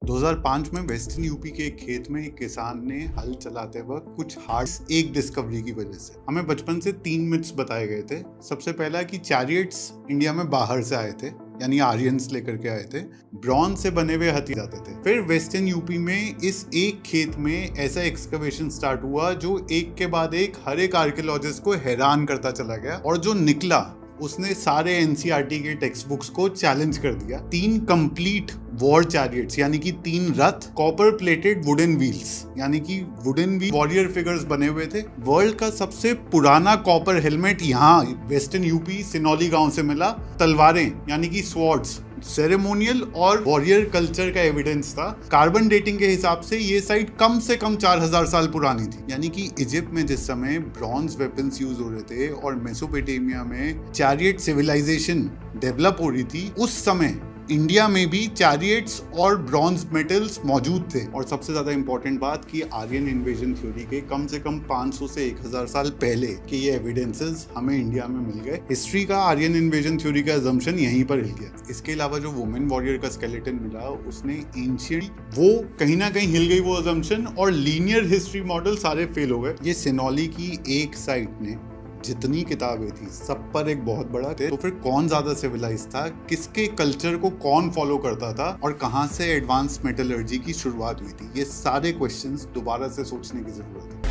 2005 में western UP के एक खेत में एक किसान ने हल चलाते वक्त कुछ हार्ड एक डिस्कवरी की वजह से हमें बचपन से 3 मिथ्स बताए गए थे। सबसे पहला कि चैरियट्स इंडिया में बाहर से आए थे, यानी आर्यंस लेकर के आए थे। ब्रॉन्ज से बने हुए हथियार जाते थे। फिर वेस्टर्न यूपी में इस एक खेत में ऐसा एक्सकवेशन स्टार्ट हुआ जो एक के बाद एक हर एक आर्कियोलॉजिस्ट को हैरान करता चला गया, और जो निकला उसने सारे एनसीईआरटी के टेक्स्ट बुक्स को चैलेंज कर दिया। 3 कंप्लीट वॉर चैरियट्स, यानी कि 3 रथ, कॉपर प्लेटेड वुडन व्हील्स, यानी कि वुडन व्हील वॉरियर फिगर्स बने हुए थे। वर्ल्ड का सबसे पुराना कॉपर हेलमेट यहाँ वेस्टर्न यूपी सिनौली गांव से मिला। तलवारें यानी कि स्वॉर्ड्स, सेरेमोनियल और वॉरियर कल्चर का एविडेंस था। कार्बन डेटिंग के हिसाब से ये साइट कम से कम 4000 साल पुरानी थी। यानी कि इजिप्ट में जिस समय ब्रॉन्ज वेपन्स यूज हो रहे थे और मेसोपोटामिया में चैरियट सिविलाइजेशन डेवलप हो रही थी, उस समय इंडिया में भी चैरियट्स और ब्रॉन्ज मेटल्स मौजूद थे। और सबसे ज्यादा इंपॉर्टेंट बात कि आर्यन इन्वेजन थ्योरी के कम से कम 500 से 1000 साल पहले के ये एविडेंसेस हमें इंडिया में मिल गए। हिस्ट्री का आर्यन इन्वेजन थ्योरी का अजम्पशन यहीं पर हिल गया। इसके अलावा जो वुमेन वॉरियर का स्केलेटन मिला, उसने एंशिएंट, वो कहीं ना कहीं हिल गई वो अजम्पशन, और लीनियर हिस्ट्री मॉडल सारे फेल हो गए। ये सिनौली की एक साइट ने जितनी किताबें थी सब पर एक बहुत बड़ा थे। तो फिर कौन ज्यादा सिविलाइज था, किसके कल्चर को कौन फॉलो करता था, और कहां से एडवांस मेटलर्जी की शुरुआत हुई थी, ये सारे क्वेश्चंस दोबारा से सोचने की जरूरत है।